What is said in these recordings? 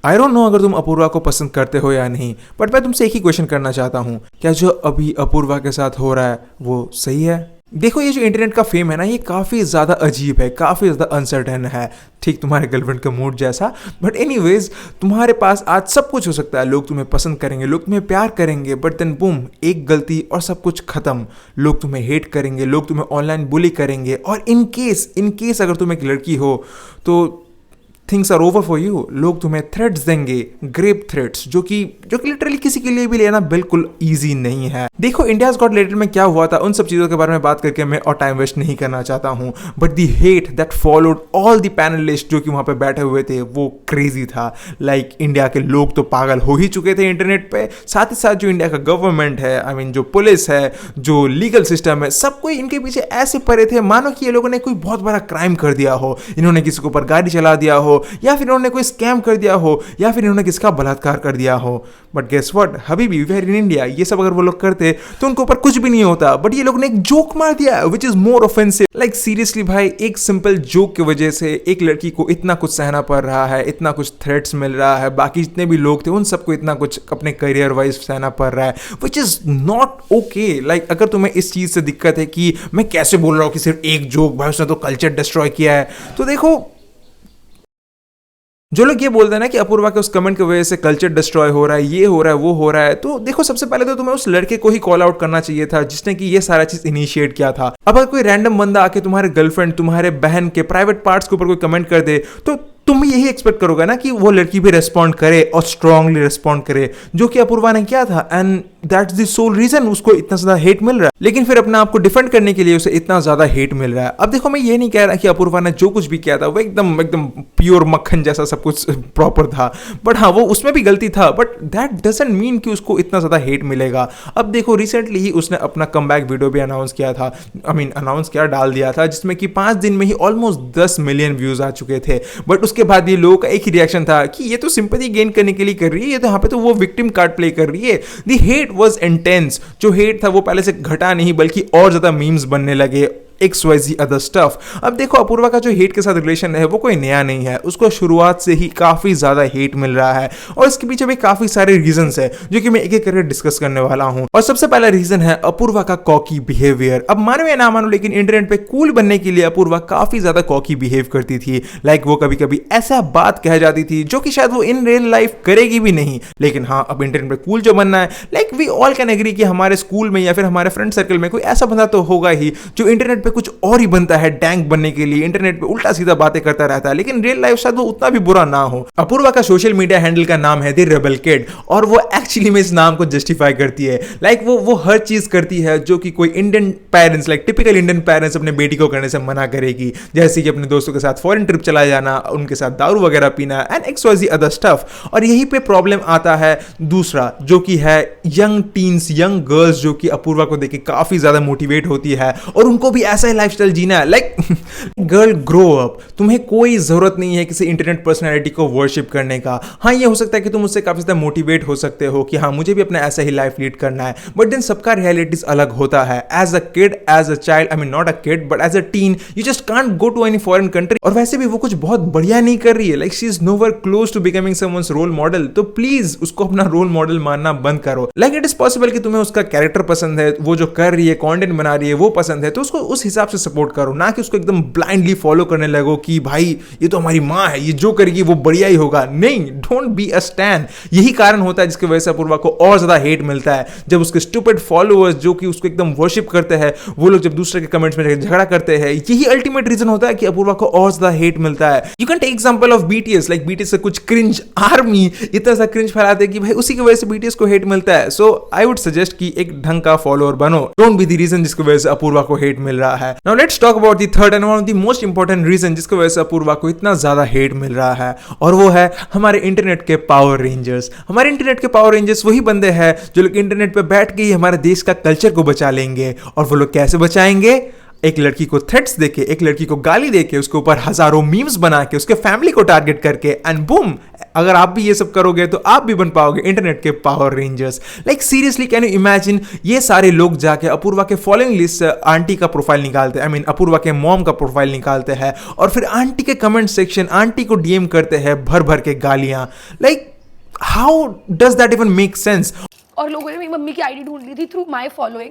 I don't know अगर तुम अपूर्वा को पसंद करते हो या नहीं, बट मैं तुमसे एक ही क्वेश्चन करना चाहता हूँ, क्या जो अभी अपूर्वा के साथ हो रहा है वो सही है? देखो, ये जो इंटरनेट का फेम है ना, ये काफ़ी ज़्यादा अजीब है, काफ़ी ज़्यादा अनसर्टेन है, ठीक तुम्हारे गर्लफ्रेंड का मूड जैसा। बट एनीवेज, तुम्हारे पास आज सब कुछ हो सकता है, लोग तुम्हें पसंद करेंगे, लोग तुम्हें प्यार करेंगे, बट देन बूम, एक गलती और सब कुछ खत्म। लोग तुम्हें हेट करेंगे, लोग तुम्हें ऑनलाइन बुली करेंगे, और इन केस अगर तुम एक लड़की हो तो things are over for you. लोग तुम्हें थ्रेट्स देंगे, ग्रेप थ्रेट्स, जो कि लिटरली किसी के लिए भी लेना बिल्कुल ईजी नहीं है। देखो, इंडियाज गॉट टैलेंट में क्या हुआ था, उन सब चीज़ों के बारे में बात करके मैं और टाइम वेस्ट नहीं करना चाहता हूँ, but the hate that followed all the panelist जो कि वहाँ पे बैठे हुए थे, वो क्रेजी था। लाइक इंडिया के लोग तो पागल हो ही चुके थे इंटरनेट पे, साथ ही साथ जो इंडिया का गवर्नमेंट है, आई मीन जो पुलिस है, जो लीगल सिस्टम है, सब कोई इनके पीछे ऐसे पड़े थे मानो कि ये लोगों ने कोई बहुत बड़ा क्राइम कर दिया हो, इन्होंने किसी के ऊपर गाड़ी चला दिया हो, या फिर इन्होंने कोई स्कैम कर दिया हो, या फिर इन्होंने किसका बलात्कार कर दिया हो। बट गेस व्हाट, हबीबी, वी आर इन इंडिया, ये सब अगर वो लोग करते तो उनके ऊपर कुछ भी नहीं होता, बट ये लोग ने एक जोक मार दिया which is more offensive. Like seriously भाई, एक सिंपल जोक की वजह से एक लड़की को इतना कुछ सहना पड़ रहा है, इतना कुछ थ्रेट्स मिल रहा है, बाकी जितने भी लोग थे उन सबको इतना कुछ अपने करियर वाइज सहना पड़ रहा है, which is not okay. Like अगर तुम्हें इस चीज से दिक्कत है कि मैं कैसे बोल रहा हूँ कि सिर्फ एक जोक, भाई उसने तो कल्चर डिस्ट्रॉय किया है, तो देखो, जो लोग ये बोलते हैं ना कि अपूर्वा के उस कमेंट की वजह से कल्चर डिस्ट्रॉय हो रहा है, ये हो रहा है, वो हो रहा है, तो देखो, सबसे पहले तो तुम्हें उस लड़के को ही कॉल आउट करना चाहिए था जिसने कि ये सारा चीज इनिशिएट किया था। अब अगर कोई रैंडम बंदा आके तुम्हारे गर्लफ्रेंड, तुम्हारे बहन के प्राइवेट पार्ट्स के ऊपर कोई कमेंट कर दे, तो तुम यही एक्सपेक्ट करोगे ना कि वो लड़की भी रेस्पॉन्ड करे और स्ट्रांगली रेस्पॉन्ड करे, जो कि अपूर्वा ने किया था, and that's the sole reason उसको इतना ज्यादा हेट मिल रहा है। लेकिन फिर अपने आप को डिफेंड करने के लिए उसे इतना ज्यादा हेट मिल रहा है। अब देखो, मैं ये नहीं कह रहा कि अपूर्वा ने जो कुछ भी किया था वो एकदम प्योर मक्खन जैसा सब कुछ प्रॉपर था, बट हाँ, वो उसमें भी गलती था, बट दैट डजंट मीन कि उसको इतना ज्यादा हेट मिलेगा। अब देखो, रिसेंटली ही उसने अपना कमबैक वीडियो भी अनाउंस किया था, डाल दिया था, जिसमें कि 5 दिन में ही ऑलमोस्ट 10 मिलियन व्यूज आ चुके थे। बट उसके बाद ये लोगों का एक ही रिएक्शन था कि ये तो सिंपैथी गेन करने के लिए कर रही है, ये तो यहाँ पे तो वो विक्टिम कार्ड प्ले कर रही है। The hate was intense. जो हेट था वो पहले से घटा नहीं, बल्कि और ज्यादा मीम्स बनने लगे, XYZ अदर स्टफ। अब देखो, अपूर्वा का जो हेट के साथ रिलेशन है वो कोई नया नहीं है, उसको शुरुआत से ही काफी ज्यादा हेट मिल रहा है, और इसके पीछे भी काफी सारे रीजंस है जो कि मैं एक एक करके डिस्कस करने वाला हूं। और सबसे पहला रीजन है अपूर्वा का कॉकी बिहेवियर। अब मानो या ना मानो, लेकिन इंटरनेट पे कूल बनने के लिए अपूर्वा काफी ज्यादा कॉकी बिहेव करती थी। लाइक वो कभी कभी ऐसा बात कह जाती थी जो कि शायद वो इन रियल लाइफ करेगी भी नहीं, लेकिन हाँ, अब इंटरनेट पे कूल जो बनना है, like we all can agree कि हमारे स्कूल में या फिर हमारे फ्रेंड सर्कल में कोई ऐसा बंदा तो होगा ही जो इंटरनेट पे कुछ और ही बनता है डैंक बनने के लिए, इंटरनेट पे उल्टा सीधा बातें करता रहता है, लेकिन रियल लाइफ शायद वो उतना भी बुरा ना हो। अपूर्वा का सोशल मीडिया हैंडल का नाम है द रेबल किड, और वो एक्चुअली में इस नाम को जस्टिफाई करती है। लाइक वो हर चीज करती है जो कि कोई Indian parents, like typical Indian parents अपने बेटी को करने से मना करेगी, जैसे कि अपने दोस्तों के साथ फॉरेन ट्रिप चला जाना, उनके साथ दारू वगैरह पीना, एंड XYZ अदर स्टफ। और यही पे प्रॉब्लम आता है दूसरा, जो कि है यंग टीन्स, यंग गर्ल्स, जो कि अपूर्वा को देख के काफी ज्यादा मोटिवेट होती है और उनको भी ऐसा ही लाइफस्टाइल जीना है। Like girl, grow up. तुम्हें कोई जरूरत नहीं है किसी इंटरनेट पर्सनैलिटी को वर्शिप करने का। हाँ, ये हो सकता है कि तुम उससे काफी ज्यादा मोटिवेट हो सकते हो कि हाँ, मुझे भी अपना ऐसा ही लाइफ लीड करना है, बट देन सबका रियलिटीज अलग होता है। As a kid, as a child, I mean not a kid but as a teen, you just can't go to any foreign country. और वैसे भी वो कुछ बहुत बढ़िया नहीं कर रही है, like she is nowhere close to becoming someone's role model. तो प्लीज उसको अपना रोल मॉडल मानना बंद करो। लाइक इट इज पॉसिबल कि तुम्हें उसका कैरेक्टर पसंद है, वो जो कर रही है, कंटेंट बना रही है, वो पसंद है, तो उसको उस हिसाब से सपोर्ट करो, ना कि उसको एकदम ब्लाइंडली फॉलो करने लगो कि भाई ये तो हमारी माँ है, ये जो करेगी वो बढ़िया ही होगा। नहीं, डोंट बी अ स्टैन। यही कारण होता है जिसकी वजह से अपूर्वा को और ज्यादा हेट मिलता है, जब उसके स्टूपिड फॉलोअर्स जो कि उसको एकदम वर्शिप करते हैं, वो लोग जब दूसरे के कमेंट्स में झगड़ा करते हैं। यही अल्टीमेट रीजन होता है कि अपूर्वा को और ज्यादा हेट मिलता है। You can take example of BTS, like BTS से कुछ क्रिंज आर्मी इतना सा क्रिंज फैलाते हैं कि भाई उसी की वजह से BTS को हेट मिलता है। सो आई वुड सजेस्ट कि एक ढंग का फॉलोअर बनो, डोंट बी द रीजन जिसकी वजह से अपूर्वा को हेट मिल रहा है। Now let's talk about the third and one of the most important reason जिसकी वजह से अपूर्वा को इतना ज्यादा हेट मिल रहा है, और वो है हमारे इंटरनेट के पावर रेंजर्स। हमारे इंटरनेट के पावर रेंजर्स वही बंदे हैं जो लोग इंटरनेट पे बैठ के ही हमारे देश का कल्चर को बचा लेंगे। और वो लोग कैसे बचाएंगे? एक लड़की को थ्रेट्स देके, एक लड़की को गाली देके, उसके ऊपर हजारों मीम्स बना के, उसके फैमिली को टारगेट करके, एंड बूम, अगर आप भी ये सब करोगे तो आप भी बन पाओगे इंटरनेट के power Rangers. Like seriously, can you imagine, ये सारे लोग जाके अपूर्वा के फॉलोइंग लिस्ट से आंटी का प्रोफाइल निकालते हैं, अपूर्वा के मॉम का प्रोफाइल निकालते हैं, और फिर आंटी के कमेंट सेक्शन, आंटी को डीएम करते हैं भर भर के गालियां। Like how does that even make sense? और लोगों ने मेरी मम्मी की आईडी ढूंढ ली थी थ्रू माय फॉलोइंग,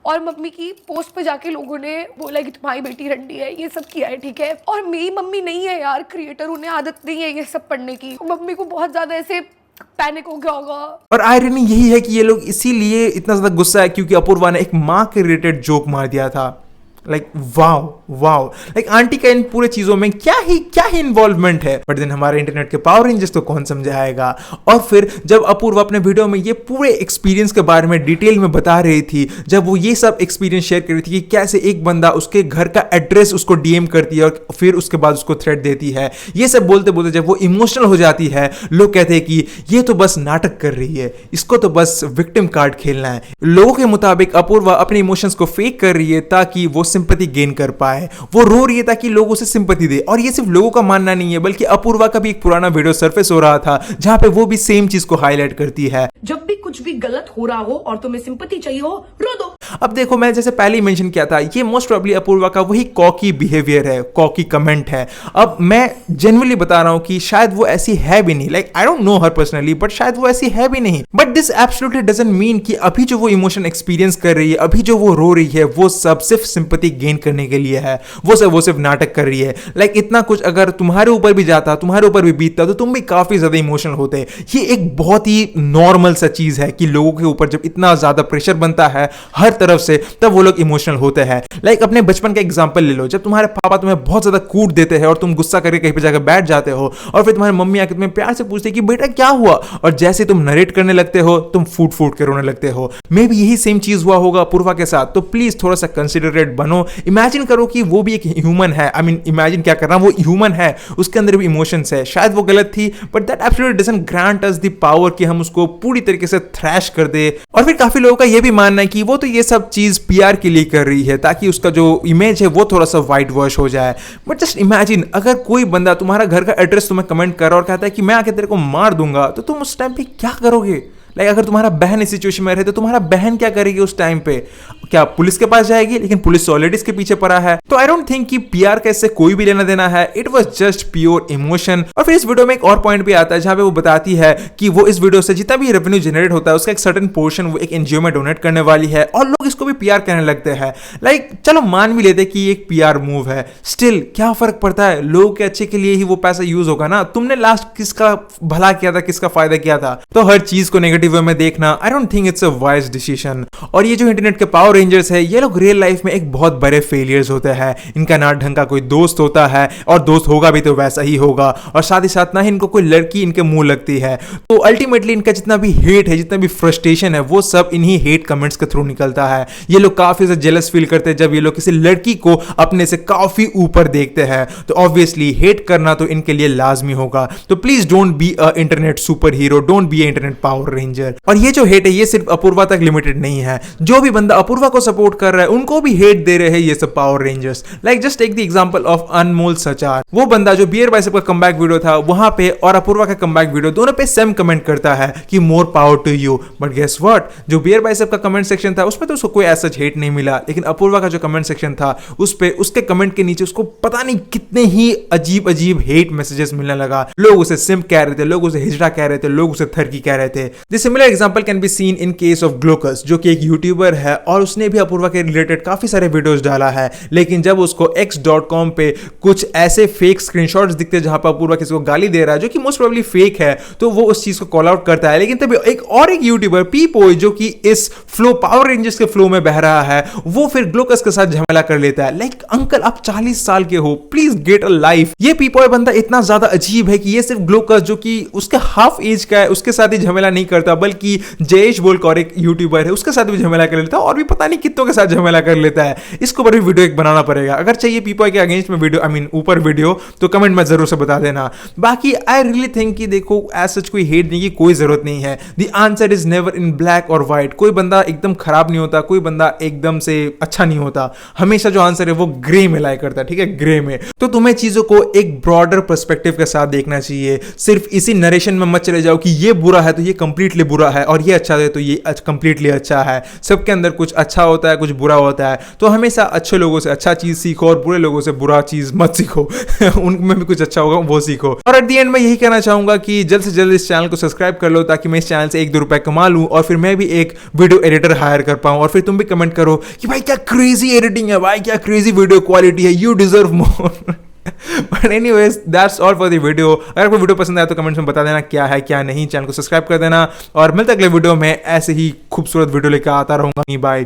और मम्मी की पोस्ट पे जाके लोगों ने बोला कि तुम्हारी बेटी रंडी है, ये सब किया है, ठीक है। और मेरी मम्मी नहीं है यार क्रिएटर, उन्हें आदत नहीं है ये सब पढ़ने की। मम्मी को बहुत ज्यादा ऐसे पैनिक हो गया होगा। और आयरनी यही है कि ये लोग इसीलिए इतना ज्यादा गुस्सा है क्योंकि अपूर्वा ने एक माँ के रिलेटेड जोक मार दिया था। Like wow wow, like aunty का इन पूरे चीजों में क्या ही इन्वॉल्वमेंट है। बट देन हमारे इंटरनेट के पावर रेंजर्स तो कौन समझाएगा। और फिर जब अपूर्वा अपने वीडियो में ये पूरे एक्सपीरियंस के बारे में डिटेल में बता रही थी, जब वो ये सब एक्सपीरियंस शेयर कर रही थी कि कैसे एक बंदा उसके घर का एड्रेस उसको डीएम करती है और फिर उसके बाद उसको थ्रेट देती है, ये सब बोलते बोलते जब वो इमोशनल हो जाती है, लोग कहते हैं कि ये तो बस नाटक कर रही है, इसको तो बस विक्टिम कार्ड खेलना है। लोगों के मुताबिक अपूर्वा अपने इमोशंस को फेक कर रही है ताकि वो सिंपैथी गेन कर पाए। वो रो रही है ताकि लोग उसे सिंपैथी दे। और ये सिर्फ लोगों का मानना नहीं है, बल्कि अपूर्वा का भी एक पुराना वीडियो सरफेस हो रहा था जहां पे वो भी सेम चीज को हाईलाइट करती है। जब भी कुछ भी गलत हो रहा हो और तुम्हें सिंपैथी चाहिए हो, रो दो। अब देखो, मैं जैसे पहले ही मेंशन किया था, ये मोस्ट प्रोबेबली अपूर्वा का वही कॉकी बिहेवियर है, कॉकी कमेंट है। अब मैं जेन्युइनली बता रहा हूं कि शायद वो ऐसी है भी नहीं। Like I don't know her personally, but शायद वो ऐसी है भी नहीं। But this absolutely doesn't mean कि अभी जो वो इमोशन एक्सपीरियंस कर रही है, अभी जो वो रो रही है, वो सब सिर्फ सिंपैथी गेन करने के लिए है। वो सिर्फ नाटक कर रही है। लाइक इतना कुछ अगर तुम्हारे ऊपर भी जाता, तुम्हारे ऊपर भी बीतता, तो तुम भी काफी ज्यादा इमोशनल होते। ये एक बहुत ही नॉर्मल सा चीज है कि लोगों के ऊपर जब इतना ज्यादा प्रेशर बनता है हर तरफ से, तब वो लोग इमोशनल होते हैं। लाइक अपने बचपन का एग्जांपल ले लो, जब तुम्हारे पापा तुम्हें बहुत ज्यादा कूट देते हैं और तुम गुस्सा करके कहीं पे जाकर बैठ जाते हो, और फिर तुम्हारी मम्मी आके तुम्हें प्यार से पूछते हैं कि बेटा क्या हुआ, और जैसे तुम नरेट करने लगते हो, तुम फूट फूट के रोने लगते हो। मे बी यही सेम चीज हुआ होगा अपूर्वा के साथ। तो प्लीज थोड़ा सा कंसिडरेट बनो। इमेजिन करो कि वो भी एक ह्यूमन है। इमेजिन क्या कर रहा हूं, वो ह्यूमन है, उसके अंदर भी इमोशंस है। शायद वो गलत थी, but that absolutely doesn't grant us the power कि हम उसको पूरी तरीके से थ्रैश कर दे। और फिर काफी लोगों का ये भी मानना है कि वो तो ये सब चीज पीआर के लिए कर रही है ताकि उसका जो इमेज है वो थोड़ा सा वाइट वॉश हो जाए। बट जस्ट इमेजिन, अगर कोई बंदा तुम्हारा घर का एड्रेस तुम्हें कमेंट कर रहा और कहता है कि मैं आके तेरे को मार दूंगा, तो तुम उस टाइम पे क्या करोगे? लाइक अगर तुम्हारा बहन इस सिचुएशन में रहे तो तुम्हारा बहन क्या करेगी उस टाइम पे? क्या पुलिस के पास जाएगी? लेकिन पुलिस ऑलरेडी इसके पीछे पड़ा है। तो आई डोंट थिंक कि पीआर का इससे कोई भी लेना देना है। It was just pure emotion. और फिर इस वीडियो में एक और पॉइंट भी आता है जहां पे वो बताती है कि वो इस वीडियो से जितना भी रेवेन्यू जनरेट होता है उसका एक सर्टेन पोर्शन वो एक एनजीओ में डोनेट करने वाली है, और लोग इसको भी पीआर कहने लगते हैं। लाइक चलो मान भी लेते कि एक पीआर मूव है, स्टिल क्या फर्क पड़ता है? लोगों के अच्छे के लिए ही वो पैसा यूज होगा ना। तुमने लास्ट किसका भला किया था, किसका फायदा किया था? तो हर चीज को नेगेटिव वे में देखना I don't think it's a wise decision. और ये जो इंटरनेट के पावर रेंजर्स है, ये लोग रियल लाइफ में एक बहुत बड़े फेलियर्स होते हैं। इनका ना ढंग का कोई दोस्त होता है, और दोस्त होगा भी तो वैसा ही होगा, और साथ ही साथ ना ही इनको कोई लड़की इनके मुंह लगती है। तो अल्टीमेटली इनका जितना भी हेट है, जितना भी फ्रस्ट्रेशन है, वो सब इन्हीं हेट कमेंट्स के थ्रू निकलता है। ये लोग काफी ज्यादा जेलस फील करते हैं जब ये लोग किसी लड़की को अपने से काफी ऊपर देखते हैं। तो ऑब्वियसली हेट करना तो इनके लिए लाजमी होगा। तो please don't be a internet super hero, don't be a internet power ranger. और ये जो हेट है ये सिर्फ अपूर्वा तक लिमिटेड नहीं है। जो भी बंदा अपूर्वा को सपोर्ट कर रहा है उनको भी हेट दे रहे हैं ये सब Power Rangers. Like just take the example of Anmol Sachar. वो बंदा जो बियर बाइसेप का कमबैक वीडियो था वहां पे और अपूर्वा का कमबैक वीडियो दोनों पे सेम कमेंट करता है कि more power to you. But guess what, जो बियर बाइसेप का कमेंट सेक्शन था उसमें तो उसको कोई ऐसा हेट नहीं मिला, लेकिन अपूर्वा का जो कमेंट सेक्शन था उस पे उसके कमेंट के नीचे उसको पता नहीं कितने ही अजीब अजीब हेट मैसेजेस मिलने लगा। लोग उसे सिम्प कह रहे थे, लोग उसे हिजड़ा कह रहे थे, लोग उसे थरकी कह रहे थे। This similar example can be seen in case of ग्लोकस, जो कि एक यूट्यूबर है और उसने भी अपूर्वा के रिलेटेड काफी सारे वीडियोस डाला है। लेकिन जब उसको x.com पे कुछ ऐसे फेक स्क्रीनशॉट्स दिखते जहां पर अपूर्वा किसी को गाली दे रहा है जो कि मोस्ट प्रोबेबली फेक है, तो वो उस चीज को कॉल आउट करता है। लेकिन तभी एक यूट्यूबर पीपोय जो कि इस फ्लो पावर रेंजर्स के फ्लो में बह रहा है, वो फिर ग्लोकस के साथ झमेला कर लेता है। लाइक अंकल आप 40 साल के हो, प्लीज गेट अ लाइफ। ये पीपोय बंदा इतना ज्यादा अजीब है कि ये सिर्फ ग्लोकस जो कि उसके हाफ एज का है उसके साथ ही झमेला नहीं करता, का, बल्कि जयेश बोल और एक यूट्यूबर है उसके साथ भी झमेला कर लेता है, और भी पता नहीं कितनों के साथ झमेला कर लेता है। इसके ऊपर भी वीडियो एक बनाना पड़ेगा। अगर चाहिए पीपॉय के अगेंस्ट में वीडियो, आई मीन ऊपर वीडियो, तो कमेंट में जरूर से बता देना। बाकी आई रियली थिंक कि देखो एज सच कोई हेट नहीं की कोई जरूरत नहीं है। The answer is never in black और व्हाइट। कोई बंदा एकदम खराब नहीं होता, कोई बंदा एकदम से अच्छा नहीं होता। हमेशा जो आंसर है वो ग्रे में लाई करता है, ठीक है, ग्रे में। तो तुम्हें चीजों को एक ब्रॉडर पर्सपेक्टिव के साथ देखना चाहिए। सिर्फ इसी नरेशन में मत चले जाओ कि ये बुरा है तो ये कंप्लीटली बुरा है, और ये अच्छा है तो ये कंप्लीटली अच्छा है। सबके अंदर कुछ अच्छा होता है, कुछ बुरा होता है। तो हमेशा अच्छे लोगों से अच्छा चीज सीखो और बुरे लोगों से बुरा चीज मत सीखो। उनमें भी कुछ अच्छा होगा वो सीखो। और एट द एंड मैं यही कहना चाहूंगा कि जल्द से जल्द इस चैनल को सब्सक्राइब कर लो, ताकि मैं इस चैनल से 1-2 रुपए कमा लूं, और फिर मैं भी एक वीडियो एडिटर हायर कर पाऊं, और फिर तुम भी कमेंट करो कि भाई क्या क्रेजी एडिटिंग है, भाई क्या क्रेजी वीडियो क्वालिटी है, you deserve more. But anyways that's all for the video. अगर आपको वीडियो पसंद आया तो कमेंट्स में बता देना क्या है क्या नहीं। चैनल को सब्सक्राइब कर देना, और मिलते अगले वीडियो में ऐसे ही खूबसूरत वीडियो लेकर आता रहूंगा। बाय।